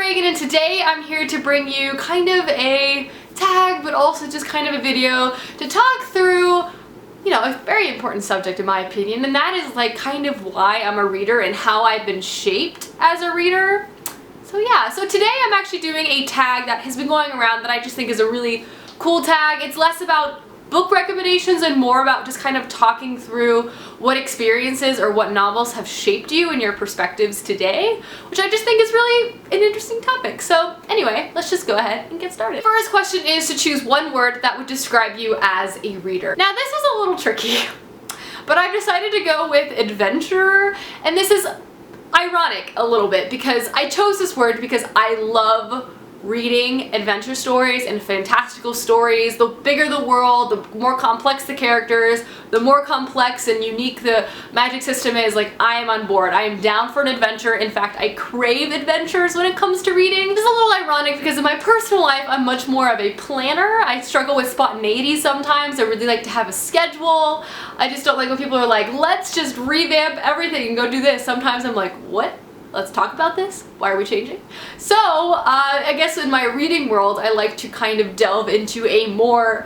Reagan, and today I'm here to bring you kind of a tag, but also just kind of a video to talk through, you know, a very important subject in my opinion, and that is like kind of why I'm a reader and how I've been shaped as a reader. So yeah, so today I'm actually doing a tag that has been going around that I just think is a really cool tag. It's less about book recommendations and more about just kind of talking through what experiences or what novels have shaped you and your perspectives today, which I just think is really an interesting topic. So anyway, let's just go ahead and get started. First question is to choose one word that would describe you as a reader. Now this is a little tricky, but I've decided to go with adventurer, and this is ironic a little bit because I chose this word because I love reading adventure stories and fantastical stories. The bigger the world, the more complex the characters, the more complex and unique the magic system is, like, I am on board. I am down for an adventure. In fact, I crave adventures when it comes to reading. This is a little ironic because in my personal life, I'm much more of a planner. I struggle with spontaneity sometimes. I really like to have a schedule. I just don't like when people are like, let's just revamp everything and go do this. Sometimes I'm like, what? Let's talk about this? Why are we changing? So, I guess in my reading world, I like to kind of delve into a more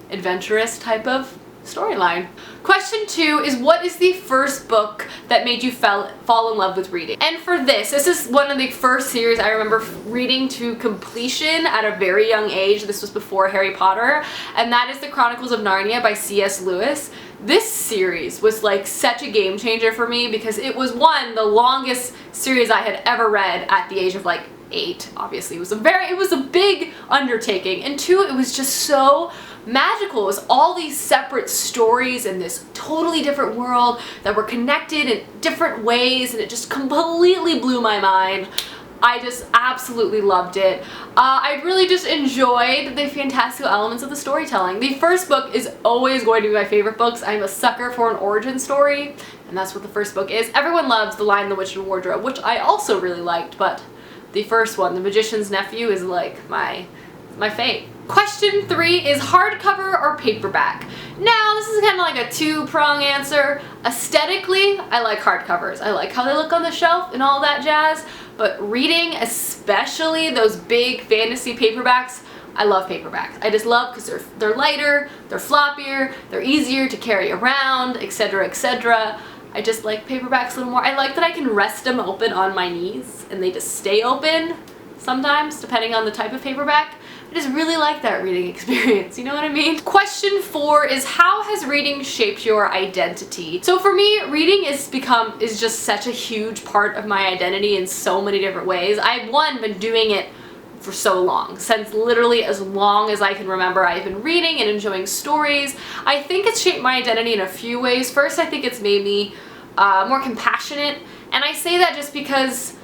adventurous type of storyline. Question 2 is, what is the first book that made you fall in love with reading? And for this is one of the first series I remember reading to completion at a very young age. This was before Harry Potter, and that is The Chronicles of Narnia by C.S. Lewis. This series was like such a game changer for me because it was, one, the longest series I had ever read at the age of like 8. Obviously it was a big undertaking, and 2, it was just so magical. It was all these separate stories in this totally different world that were connected in different ways, and it just completely blew my mind. I just absolutely loved it. I really just enjoyed the fantastical elements of the storytelling. The first book is always going to be my favorite books. I'm a sucker for an origin story, and that's what the first book is. Everyone loves The Lion, the Witch, and Wardrobe, which I also really liked, but the first one, The Magician's Nephew, is like my fave. Question 3 is hardcover or paperback? Now, this is kind of like a two-prong answer. Aesthetically, I like hardcovers. I like how they look on the shelf and all that jazz, but reading, especially those big fantasy paperbacks, I love paperbacks. I just love because they're lighter, they're floppier, they're easier to carry around, etc., etc. I just like paperbacks a little more. I like that I can rest them open on my knees and they just stay open sometimes, depending on the type of paperback. I just really like that reading experience, you know what I mean? Question 4 is, how has reading shaped your identity? So for me, reading is just such a huge part of my identity in so many different ways. I've, one, been doing it for so long, since literally as long as I can remember. I've been reading and enjoying stories. I think it's shaped my identity in a few ways. First, I think it's made me more compassionate, and I say that just because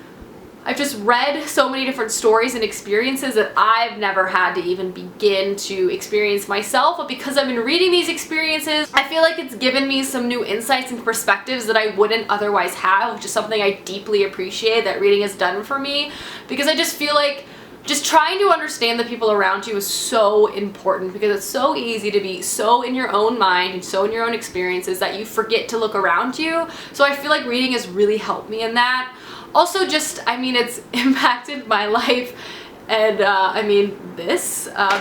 I've just read so many different stories and experiences that I've never had to even begin to experience myself, but because I've been reading these experiences, I feel like it's given me some new insights and perspectives that I wouldn't otherwise have, which is something I deeply appreciate that reading has done for me, because I just feel like just trying to understand the people around you is so important, because it's so easy to be so in your own mind and so in your own experiences that you forget to look around you. So I feel like reading has really helped me in that. Also, just, I mean, it's impacted my life, and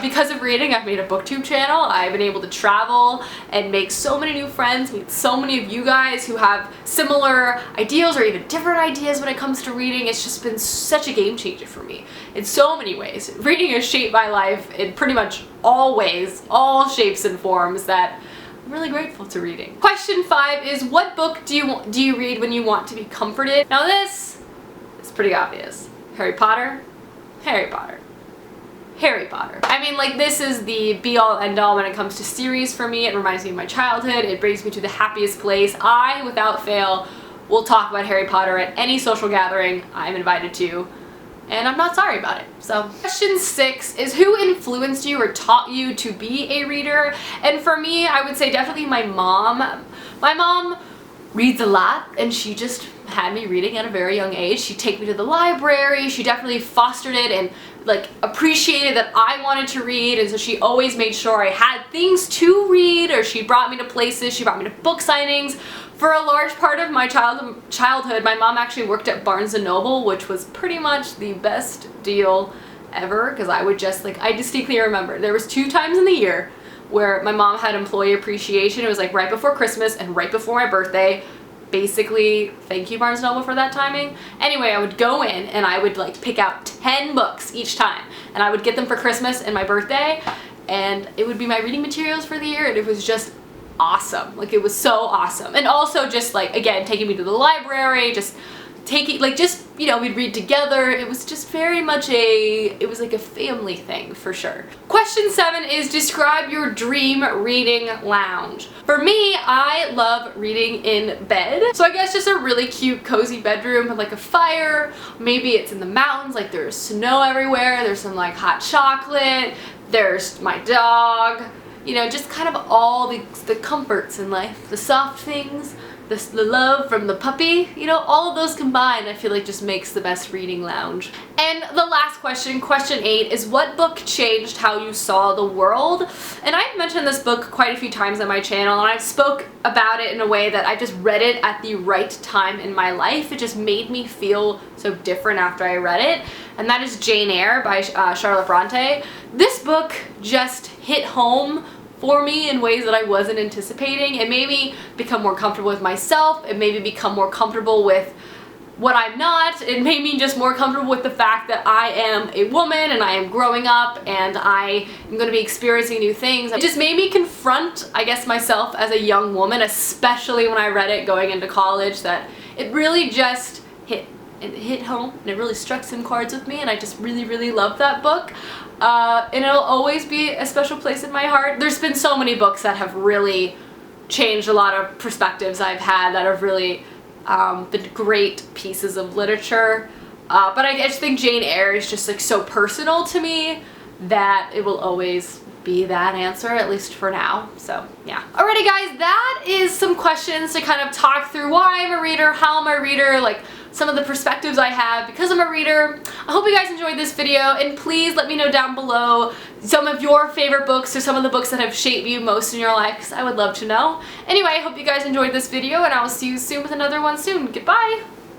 because of reading, I've made a booktube channel. I've been able to travel and make so many new friends, meet so many of you guys who have similar ideals or even different ideas when it comes to reading. It's just been such a game changer for me in so many ways. Reading has shaped my life in pretty much all ways, all shapes and forms, that I'm really grateful to reading. Question 5 is, what book do you read when you want to be comforted? Now this is pretty obvious. Harry Potter, Harry Potter, Harry Potter. I mean, like, this is the be-all end-all when it comes to series for me. It reminds me of my childhood. It brings me to the happiest place. I, without fail, will talk about Harry Potter at any social gathering I'm invited to, and I'm not sorry about it. So, question 6 is, who influenced you or taught you to be a reader? And for me, I would say definitely my mom. My mom reads a lot, and she just had me reading at a very young age. She'd take me to the library. She definitely fostered it and like appreciated that I wanted to read, and so she always made sure I had things to read, or she brought me to places, she brought me to book signings. For For a large part of my childhood, my mom actually worked at Barnes & Noble, which was pretty much the best deal ever, because I would just, like, I distinctly remember there was 2 times in the year where my mom had employee appreciation. It was like right before Christmas and right before my birthday. Basically, thank you Barnes & Noble for that timing. Anyway, I would go in and I would like pick out 10 books each time, and I would get them for Christmas and my birthday, and it would be my reading materials for the year, and it was just awesome. Like, it was so awesome. And also just like, again, taking me to the library, just taking, like, just, you know, we'd read together. It was just very much it was like a family thing for sure. Question 7 is describe your dream reading lounge. For me, I love reading in bed. So I guess just a really cute, cozy bedroom with like a fire. Maybe it's in the mountains, like there's snow everywhere. There's some like hot chocolate. There's my dog. You know, just kind of all the comforts in life, the soft things, the love from the puppy, you know, all of those combined I feel like just makes the best reading lounge. And the last question, question 8, is what book changed how you saw the world? And I've mentioned this book quite a few times on my channel, and I've spoke about it in a way that I just read it at the right time in my life. It just made me feel so different after I read it, and that is Jane Eyre by Charlotte Bronte. This book just hit home for me in ways that I wasn't anticipating. It made me become more comfortable with myself. It made me become more comfortable with what I'm not. It made me just more comfortable with the fact that I am a woman and I am growing up and I am going to be experiencing new things. It just made me confront, I guess, myself as a young woman, especially when I read it going into college, that it really just hit home, and it really struck some chords with me, and I just really loved that book. And it'll always be a special place in my heart. There's been so many books that have really changed a lot of perspectives I've had that have really been great pieces of literature. But I just think Jane Eyre is just like so personal to me that it will always be that answer, at least for now. So yeah. Alrighty guys, that is some questions to kind of talk through why I'm a reader, how I'm a reader, like some of the perspectives I have because I'm a reader. I hope you guys enjoyed this video, and please let me know down below some of your favorite books or some of the books that have shaped you most in your life, because I would love to know. Anyway, I hope you guys enjoyed this video, and I will see you soon with another one soon. Goodbye!